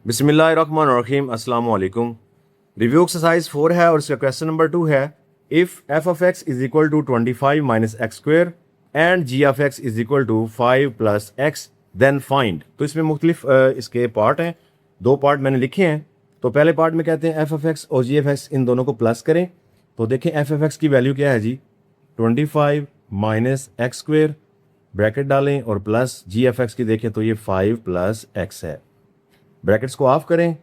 बिस्मिल्लाहिर्रहमानिर्रहीम अस्सलाम वालेकुम। रिव्यू एक्सरसाइज 4 है और इसका क्वेश्चन नंबर 2 है, if f of x is equal to 25 minus x square and g of x is equal to 5 plus x then find. तो इसमें मुख्तलिफ इसके पार्ट हैं, दो पार्ट मैंने लिखे हैं। तो पहले पार्ट में कहते हैं एफ ऑफ एक्स और जी ऑफ एक्स इन दोनों को प्लस करें। तो देखें एफ ऑफ एक्स की वैल्यू क्या है जी, 25 माइनस एक्स स्क्वेयर ब्रैकेट डालें और प्लस जी ऑफ एक्स की देखें तो ये 5 प्लस एक्स है। ब्रैकेट्स को ऑफ करें,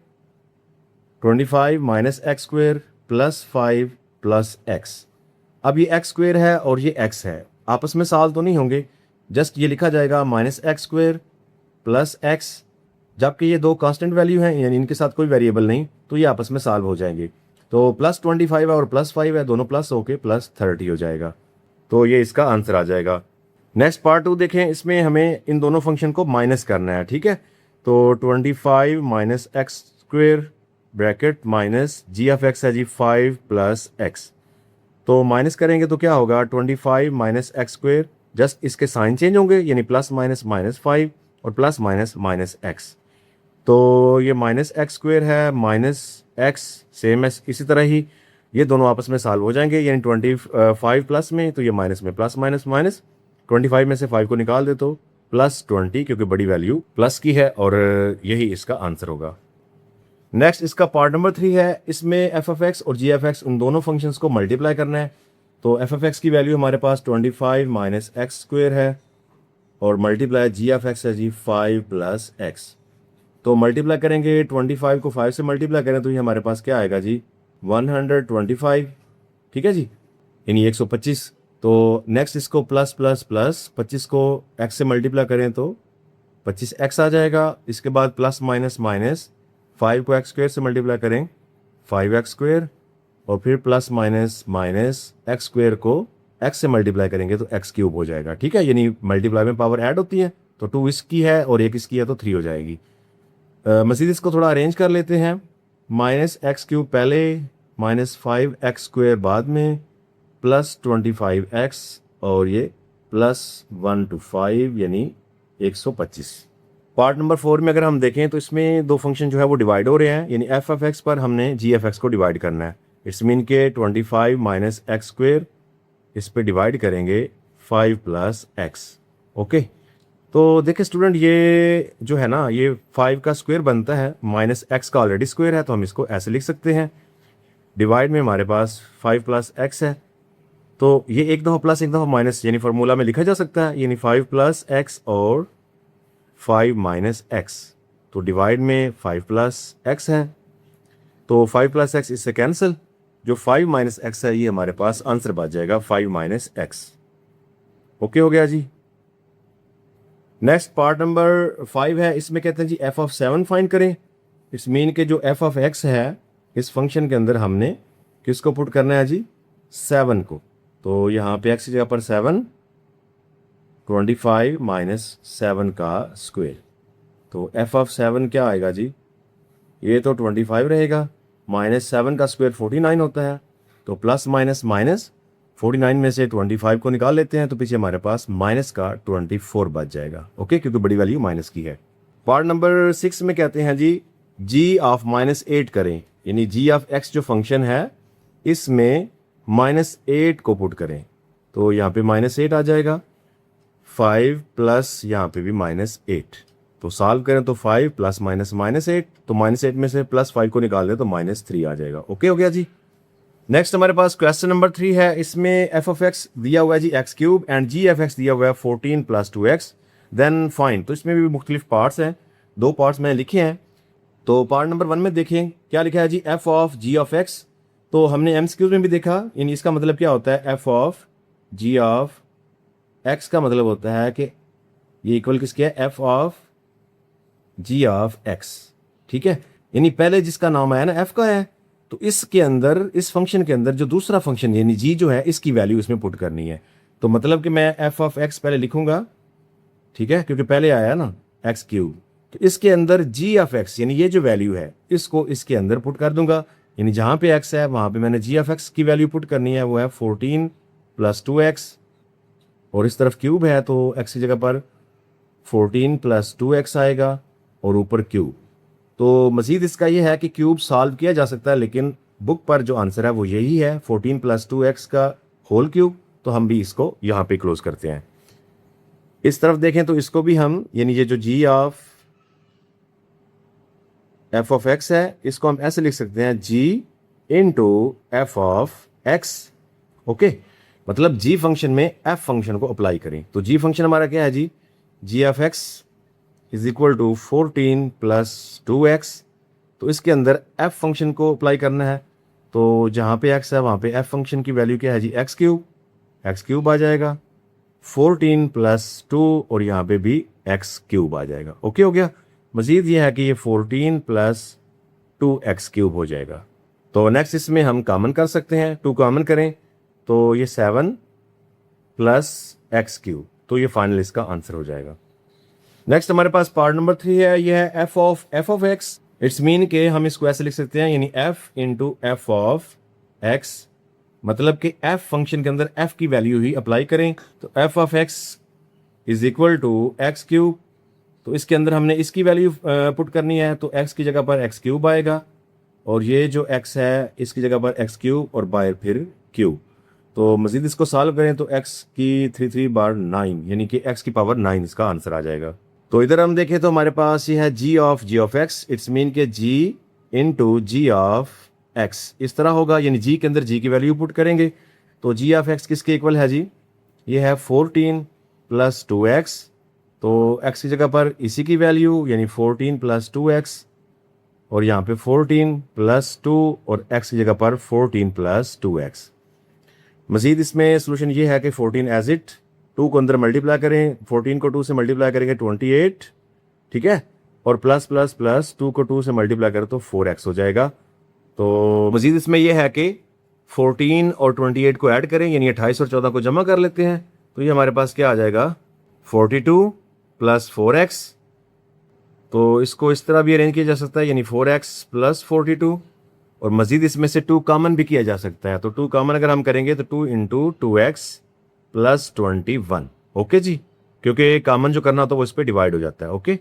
25 minus x square plus 5 plus x. अब ये एक्स स्क्वेयर है और ये एक्स है, आपस में साल तो नहीं होंगे, जस्ट ये लिखा जाएगा minus x square plus x. जबकि ये दो कांस्टेंट वैल्यू हैं, यानी इनके साथ कोई वेरिएबल नहीं, तो ये आपस में सॉल्व हो जाएंगे। तो प्लस 25 है और प्लस 5 है, दोनों प्लस होके प्लस 30 हो जाएगा। तो ये इसका आंसर आ जाएगा। नेक्स्ट पार्ट 2 देखें, इसमें हमें इन दोनों फंक्शन को माइनस करना है, ठीक है। तो 25 minus x square bracket minus g of x है जी 5 प्लस एक्स। तो माइनस करेंगे तो क्या होगा, 25 माइनस एक्स स्क्वेयर, जस्ट इसके साइन चेंज होंगे, यानी प्लस माइनस माइनस 5 और प्लस माइनस माइनस एक्स। तो ये माइनस एक्स स्क्वेयर है माइनस एक्स, सेम एस इसी तरह ही ये दोनों आपस में सॉल्व हो जाएंगे, यानी 25 प्लस में तो ये माइनस में प्लस माइनस माइनस, 25 में से 5 को निकाल दे तो प्लस 20, क्योंकि बड़ी वैल्यू प्लस की है और यही इसका आंसर होगा। नेक्स्ट इसका पार्ट नंबर 3 है, इसमें एफ एफ एक्स और जी एफ एक्स उन दोनों फंक्शंस को मल्टीप्लाई करना है। तो एफ एफ एक्स की वैल्यू हमारे पास 25 माइनस एक्स स्क्वेयर है और मल्टीप्लाई जी एफ एक्स है जी 5 प्लस एक्स। तो मल्टीप्लाई करेंगे, 25 को 5 से मल्टीप्लाई करें तो ये हमारे पास क्या आएगा जी, 125, ठीक है जी, यानी 125। तो नेक्स्ट इसको प्लस प्लस प्लस 25 को एक्स से मल्टीप्लाई करें तो 25x आ जाएगा। इसके बाद प्लस माइनस माइनस 5 को एक्स स्क्वेयर से मल्टीप्लाई करें 5x स्क्वेयर, और फिर plus minus minus x square को x से मल्टीप्लाई करेंगे तो x क्यूब हो जाएगा, ठीक है। यानी मल्टीप्लाई में पावर ऐड होती है, तो 2 इसकी है और 1 इसकी है तो 3 हो जाएगी। मज़ीद इसको थोड़ा अरेंज कर लेते हैं, माइनस एक्स क्यूब पहले, माइनस 5x स्क्वेयर बाद में, प्लस 25x और ये प्लस 1 to 5 यानी 125। पार्ट नंबर 4 में अगर हम देखें तो इसमें दो फंक्शन जो है वो डिवाइड हो रहे हैं, यानी एफ एफ एक्स पर हमने जी एफ एक्स को डिवाइड करना है। इट्स मीन के 25 माइनस एक्स स्क्वेयर इस पे डिवाइड करेंगे 5 प्लस एक्स। ओके, तो देखिए स्टूडेंट, ये जो है ना, ये 5 का स्क्वायर बनता है, माइनस एक्स का ऑलरेडी स्क्वायर है, तो हम इसको ऐसे लिख सकते हैं। डिवाइड में हमारे पास 5 प्लस एक्स है, तो ये एक दफ़ा प्लस एक दफ़ा माइनस, यानी फार्मूला में लिखा जा सकता है, यानी 5 प्लस एक्स और 5 माइनस एक्स। तो डिवाइड में 5 प्लस एक्स है, तो 5 प्लस एक्स इससे कैंसिल, जो 5 माइनस एक्स है ये हमारे पास आंसर बच जाएगा 5 माइनस एक्स। ओके हो गया जी। नेक्स्ट पार्ट नंबर 5 है, इसमें कहते हैं जी एफ ऑफ 7 फाइंड करें। इट्स मीन के जो एफ ऑफ एक्स है इस फंक्शन के अंदर हमने किसको पुट करना है जी, 7 को। तो यहाँ पे एक्स की जगह पर 7, 25 माइनस 7 का स्क्वायर। तो एफ ऑफ 7 क्या आएगा जी, ये तो 25 रहेगा, माइनस 7 का स्क्वायर 49 होता है, तो प्लस माइनस माइनस 49 में से 25 को निकाल लेते हैं तो पीछे हमारे पास माइनस का 24 बच जाएगा। ओके, क्योंकि बड़ी वैल्यू माइनस की है। पार्ट नंबर 6 में कहते हैं जी जी ऑफ माइनस 8 करें, यानी जी ऑफ एक्स जो फंक्शन है इसमें माइनस 8 को पुट करें। तो यहाँ पे माइनस 8 आ जाएगा, 5 प्लस यहाँ पे भी माइनस 8। तो सॉल्व करें तो 5 प्लस माइनस माइनस 8, तो माइनस 8 में से प्लस 5 को निकाल दें तो माइनस 3 आ जाएगा। ओके हो गया जी। नेक्स्ट हमारे पास क्वेश्चन नंबर 3 है, इसमें एफ ऑफ एक्स दिया हुआ है ji x cube and g f x दिया हुआ है 14 प्लस 2x, देन फाइंड। तो इसमें भी मुख्तलिफ पार्ट्स हैं, दो पार्ट्स मैंने लिखे हैं। तो पार्ट नंबर 1 में देखें क्या लिखा है ji, f of g of x. तो हमने एमसीक्यूज में भी देखा, यानी इसका मतलब क्या होता है, f of g of x का मतलब होता है कि ये इक्वल किसके है, f of g of x, ठीक है। यानी पहले जिसका नाम आया ना एफ का है, तो इसके अंदर, इस फंक्शन के अंदर जो दूसरा फंक्शन यानी जी जो है इसकी वैल्यू इसमें पुट करनी है। तो मतलब कि मैं एफ ऑफ एक्स पहले लिखूंगा, ठीक है, क्योंकि पहले आया ना एक्स क्यूब, तो इसके अंदर जी ऑफ एक्स यानी ये जो वैल्यू है इसको इसके अंदर पुट कर दूंगा, यानी जहां पे एक्स है वहां पे मैंने जी ऑफ एक्स की वैल्यू पुट करनी है, वो है 14 प्लस 2x, और इस तरफ क्यूब है तो एक्स की जगह पर 14 प्लस 2x आएगा और ऊपर क्यूब। तो मज़ीद इसका ये है कि क्यूब सॉल्व किया जा सकता है, लेकिन बुक पर जो आंसर है वो यही है 14 + 2x का होल क्यूब। तो हम भी इसको यहाँ पे क्लोज करते हैं। इस तरफ देखें तो इसको भी हम, यानी ये जो g of f of x है, इसको हम ऐसे लिख सकते हैं g into f of x। Okay, मतलब g फंक्शन में f फंक्शन को अप्लाई करें। तो g फंक्शन हमारा क्या है जी, g of x is equal to 14 + 2x। तो इसके अंदर f फंक्शन को अप्लाई करना है। तो जहाँ पे x है वहाँ पे f फंक्शन की वैल्यू क्या है जी, x क्यूब आ जाएगा, 14 + 2 और यहाँ पे भी x क्यूब आ जाएगा। ओके हो गया। मज़ीद ये है कि ये 14 + 2x क्यूब हो जाएगा। तो नेक्स्ट इसमें हम कॉमन कर सकते हैं, 2 कॉमन करें तो ये 7 + x क्यूब, तो ये फाइनल इसका आंसर हो जाएगा। नेक्स्ट हमारे पास पार्ट नंबर 3 है, ये है f of x। It's mean के हम इसको ऐसे लिख सकते हैं, यानी f into f of x, मतलब कि f फंक्शन के अंदर f की वैल्यू ही अप्लाई करें। तो f of x is equal to x cube. तो इसके अंदर हमने इसकी वैल्यू पुट करनी है, तो x की जगह पर x क्यूब आएगा, और ये जो x है इसकी जगह पर x क्यूब और बाहर फिर क्यूब। तो मज़ीद इसको सॉल्व करें तो x की 3 बार 9, यानी कि x की पावर 9 इसका आंसर आ जाएगा। तो इधर हम देखें तो हमारे पास ये है g of x। It's mean के g into g of x इस तरह होगा, यानी g के अंदर g की वैल्यू पुट करेंगे। तो g ऑफ x किसके इक्वल है जी, ये है 14 + 2x। तो x की जगह पर इसी की वैल्यू, यानी 14 + 2x, और यहाँ पे 14 + 2 और x की जगह पर 14 + 2x। मज़ीद इसमें सोल्यूशन ये है कि 14 एज इट, 2 को अंदर मल्टीप्लाई करें, 14 को 2 से मल्टीप्लाई करेंगे 28, ठीक है, और प्लस 2 को 2 से मल्टीप्लाई करें तो 4x हो जाएगा। तो मज़ीद इसमें यह है कि 14 और 28 को ऐड करें, यानी 28 और 14 को जमा कर लेते हैं, तो ये हमारे पास क्या आ जाएगा, 42 + 4x। तो इसको इस तरह भी अरेंज किया जा सकता है, यानी 4x + 42, और मज़ीद इसमें से 2 कॉमन भी किया जा सकता है। तो 2 कॉमन अगर हम करेंगे तो 2 × 2x + 21। ओके जी, क्योंकि कॉमन जो करना होता है वो इस पर डिवाइड हो जाता है। ओके,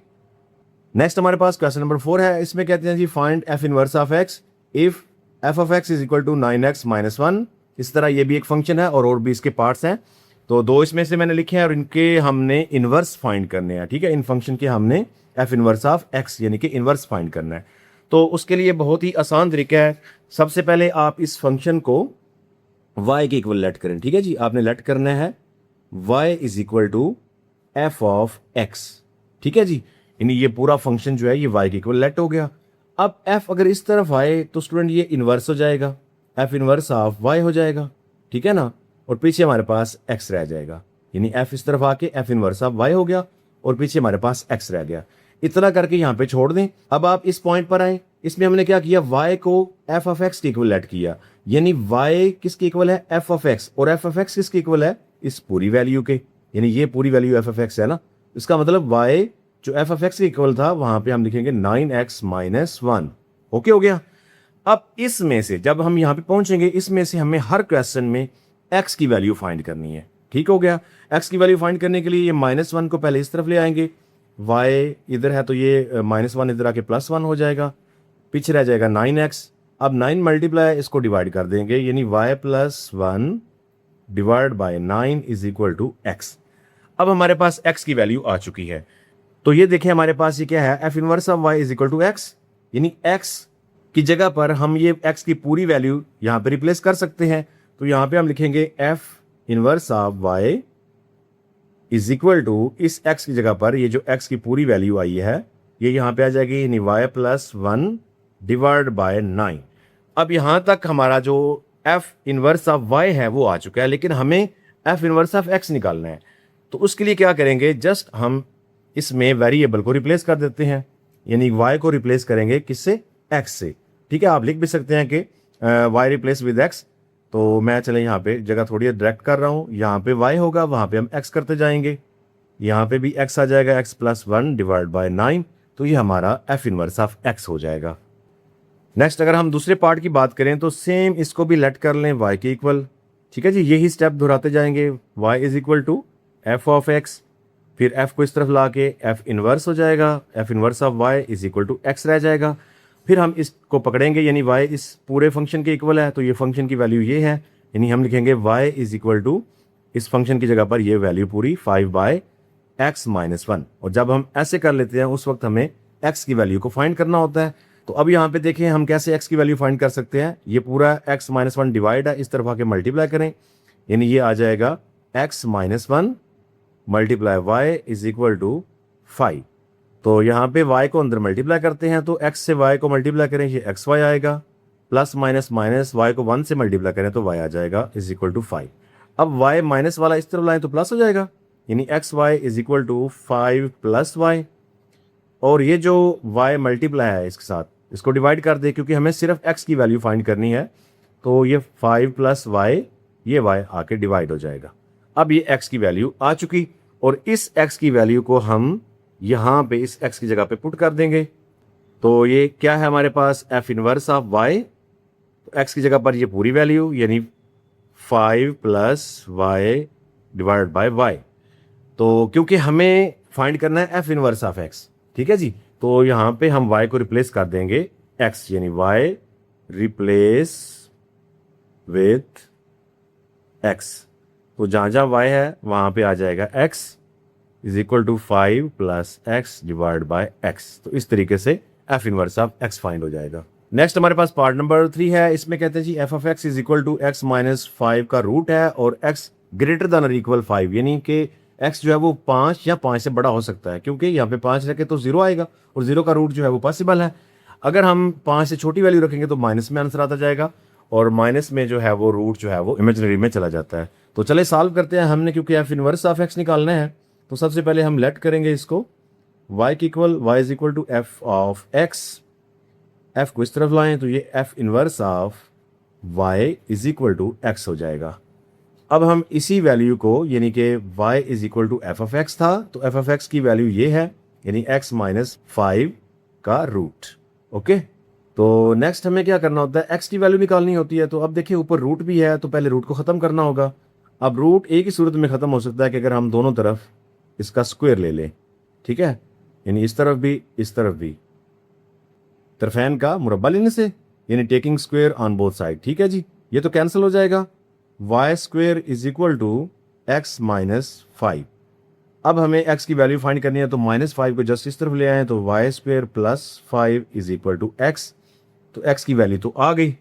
नेक्स्ट हमारे पास क्वेश्चन नंबर 4 है। इसमें कहते हैं ji find f inverse of x if f of x is equal to 9x - 1। इस तरह ये भी एक फंक्शन है और भी इसके पार्ट्स हैं। तो 2 इसमें से मैंने लिखे हैं और इनके हमने इनवर्स फाइंड करने हैं, ठीक है। इन फंक्शन के हमने f इनवर्स ऑफ x यानी कि इनवर्स फाइंड करना है। तो उसके लिए बहुत ही आसान तरीका है। सबसे पहले आप इस फंक्शन को y के इक्वल लेट करें, ठीक है जी। आपने लेट करना है y is equal to f of x, ठीक है जी। यानी ये पूरा फंक्शन जो है ये y के इक्वल लेट हो गया। अब f अगर इस तरफ आए तो स्टूडेंट ये इनवर्स हो जाएगा, f इनवर्स ऑफ y हो जाएगा, ठीक है ना, और पीछे हमारे पास x रह जाएगा। यानी f इस तरफ आके f इनवर्स ऑफ y हो गया और पीछे हमारे पास x रह गया। इतना करके यहाँ पे छोड़ दें। अब आप इस पॉइंट पर आए, इसमें हमने क्या किया, y को f ऑफ x के इक्वल लेट किया, यानी y किसके इक्वल है, f ऑफ x, और f ऑफ x किसके इक्वल है, इस पूरी वैल्यू के, यानी ये पूरी वैल्यू f ऑफ x है ना। इसका मतलब y जो f ऑफ x के इक्वल था वहां पे हम लिखेंगे 9x - 1। ओके हो गया। अब इसमें से जब हम यहाँ पे पहुंचेंगे, इसमें से हमें हर क्वेश्चन में x की वैल्यू फाइंड करनी है, ठीक हो गया। x की वैल्यू फाइंड करने के लिए ये -1 को पहले इस तरफ ले आएंगे, y इधर है तो ये -1 इधर आके +1 हो जाएगा, पीछे रह जाएगा 9x। अब 9 मल्टीप्लाई इसको डिवाइड कर देंगे, यानी y + 1 divide by 9 is equal to x। अब हमारे पास x की वैल्यू आ चुकी है। तो ये देखें हमारे पास ये क्या है, f inverse of y is equal to x, यानी x की जगह पर हम ये x की पूरी वैल्यू यहाँ पे रिप्लेस कर सकते हैं। तो यहाँ पे हम लिखेंगे f inverse of y is equal to इस x की जगह पर ये जो x की पूरी वैल्यू आई है ये यहाँ पे आ जाएगी, यानी y + 1 डिवाइड बाय 9। अब यहाँ तक हमारा जो f इनवर्स ऑफ y है वो आ चुका है, लेकिन हमें f इनवर्स ऑफ x निकालना है। तो उसके लिए क्या करेंगे, जस्ट हम इसमें वेरिएबल को रिप्लेस कर देते हैं, यानी y को रिप्लेस करेंगे किससे, x से, ठीक है। आप लिख भी सकते हैं कि y रिप्लेस विद x। तो मैं चले यहाँ पे जगह थोड़ी डायरेक्ट कर रहा हूँ, यहाँ पे y होगा, वहाँ पे हम x करते जाएंगे, यहाँ पे भी x आ जाएगा, x + 1 डिवाइड बाय 9। तो ये हमारा f इनवर्स ऑफ x हो जाएगा। नेक्स्ट अगर हम दूसरे पार्ट की बात करें तो सेम इसको भी लेट कर लें y के इक्वल, ठीक है जी। यही स्टेप दोहराते जाएंगे, y is equal to f of x, फिर एफ को इस तरफ ला के एफ इनवर्स हो जाएगा, f inverse of y is equal to x रह जाएगा। फिर हम इसको पकड़ेंगे, यानी वाई इस पूरे फंक्शन के इक्वल है, तो ये फंक्शन की वैल्यू ये है, यानी हम लिखेंगे वाई इज इक्वल टू इस फंक्शन की जगह पर ये वैल्यू पूरी 5/x-1। और जब हम ऐसे कर लेते हैं उस वक्त हमें x की वैल्यू को फाइंड करना होता है। तो अब यहाँ पे देखें हम कैसे x की वैल्यू फाइंड कर सकते हैं। ये पूरा x-1 डिवाइड है, इस तरफ आके मल्टीप्लाई करें, यानी ये आ जाएगा x-1 multiply y is equal to 5। तो यहाँ पे y को अंदर मल्टीप्लाई करते हैं, तो x से y को मल्टीप्लाई करें ये xy आएगा, प्लस माइनस माइनस y को 1 से मल्टीप्लाई करें तो y आ जाएगा इज इक्वल टू 5। अब y माइनस वाला इस तरफ लाएं तो प्लस हो जाएगा, यानी xy is equal to 5 plus y। और ये जो y मल्टीप्लाई है इसके साथ इसको डिवाइड कर दे, क्योंकि हमें सिर्फ x की वैल्यू फाइंड करनी है। तो ये 5 प्लस y, ये y आके डिवाइड हो जाएगा। अब ये x की वैल्यू आ चुकी, और इस x की वैल्यू को हम यहाँ पे इस x की जगह पे पुट कर देंगे। तो ये क्या है हमारे पास, f इनवर्स ऑफ y, तो x की जगह पर ये पूरी वैल्यू यानी 5 plus y divide by y। तो क्योंकि हमें फाइंड करना है f इनवर्स ऑफ x, ठीक है जी, तो यहाँ पे हम y को रिप्लेस कर देंगे x, यानी y रिप्लेस विथ x। तो जहाँ जहाँ y है वहाँ पे आ जाएगा x is equal to 5 plus x divide by x। तो इस तरीके से f inverse of x find हो जाएगा। नेक्स्ट हमारे पास पार्ट नंबर 3 है, इसमें कहते हैं जी f of x is equal to x minus 5 का रूट है और x ग्रेटर देन और इक्वल 5, यानी कि x जो है वो 5 या 5 से बड़ा हो सकता है, क्योंकि यहाँ पे 5 रखे तो 0 आएगा और 0 का रूट जो है वो पॉसिबल है। अगर हम 5 से छोटी वैल्यू रखेंगे तो माइनस में आंसर आता जाएगा, और माइनस में जो है वो रूट जो है वो इमेजिनरी में चला जाता है। तो चले सॉल्व करते हैं हमने, क्योंकि f इनवर्स ऑफ x निकालना है। तो सबसे पहले हम लेट करेंगे इसको y की equal, y is equal to f of x, f को इस तरफ लाएं तो ये f inverse of y is equal to x हो जाएगा। अब हम इसी वैल्यू को, यानी कि y is equal to f of x था, तो f ऑफ x की वैल्यू ये है, यानी x माइनस 5 का रूट। ओके, तो नेक्स्ट हमें क्या करना होता है, x की वैल्यू निकालनी होती है। तो अब देखिए ऊपर रूट भी है, तो पहले रूट को ख़त्म करना होगा। अब रूट एक ही सूरत में ख़त्म हो सकता है कि अगर हम दोनों तरफ इसका स्क्वायर ले लें, ठीक है, यानी इस तरफ भी इस तरफ भी, तरफैन का मुरब्बा लेने से, यानी taking square on both side. ठीक है जी, ये तो कैंसिल हो जाएगा, y square is equal to x minus 5। अब हमें x की वैल्यू फाइंड करनी है, तो -5 को जस्ट इस तरफ ले आए, तो y square plus 5 is equal to x। तो x की वैल्यू तो आ गई,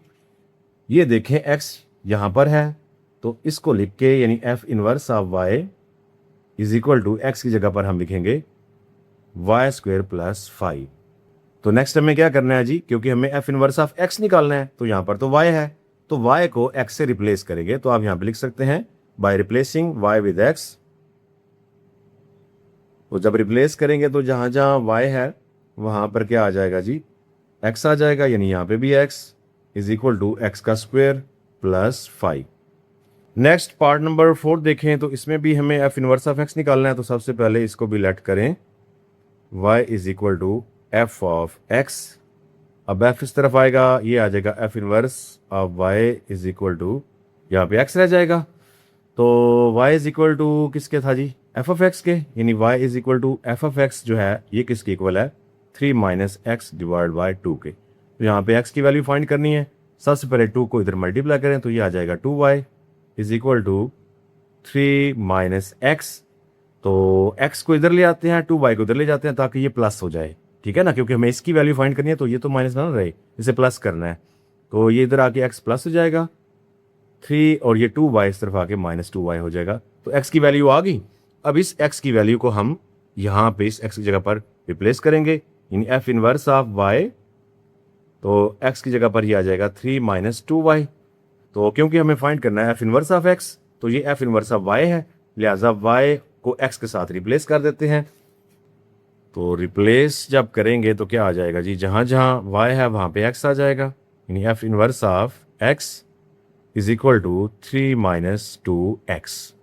ये देखें x यहाँ पर है, तो इसको लिख के यानी f inverse of y is equal to x की जगह पर हम लिखेंगे वाई स्क्वायर प्लस 5। तो नेक्स्ट हमें क्या करना है जी, क्योंकि हमें f इनवर्स ऑफ x निकालना है, तो यहाँ पर तो y है, तो y को x से रिप्लेस करेंगे। तो आप यहाँ पे लिख सकते हैं by replacing y with x। तो जब रिप्लेस करेंगे तो जहाँ जहाँ y है वहाँ पर क्या आ जाएगा जी, x आ जाएगा, यानी यहाँ पे भी x is equal to x का square plus 5। Next part number 4 देखें, तो इसमें भी हमें f इनवर्स ऑफ x निकालना है। तो सबसे पहले इसको भी लेट करें, y is equal to f of x। अब f इस तरफ आएगा, ये आ जाएगा f inverse of y is equal to, यहाँ पे x रह जाएगा। तो y इज इक्वल टू किसके था जी, f ऑफ x के, यानी y is equal to f of x जो है ये किसके इक्वल है, 3 माइनस एक्स डिवाइड बाई 2 के। तो यहाँ पे x की वैल्यू फाइंड करनी है, सबसे पहले 2 को इधर मल्टीप्लाई करें, तो ये आ जाएगा 2y is equal to 3 minus x. तो x को इधर ले आते हैं, 2y को इधर ले जाते हैं ताकि ये प्लस हो जाए, ठीक है ना, क्योंकि हमें इसकी वैल्यू फाइंड करनी है, तो ये तो माइनस ना रहे, इसे प्लस करना है। तो ये इधर आके x प्लस हो जाएगा 3, और ये 2y इस तरफ आके माइनस 2y हो जाएगा। तो x की वैल्यू आ गई। अब इस x की वैल्यू को हम यहाँ पे इस x की जगह पर रिप्लेस करेंगे, यानी f इनवर्स ऑफ y, तो x की जगह पर ये आ जाएगा 3 माइनस 2y। तो क्योंकि हमें फाइंड करना है f इनवर्स ऑफ x, तो ये f इनवर्स ऑफ y है, लिहाजा y को x के साथ रिप्लेस कर देते हैं। तो रिप्लेस जब करेंगे तो क्या आ जाएगा जी, जहाँ जहाँ y है वहाँ पे x आ जाएगा, यानी f inverse of x is equal to 3 minus 2x।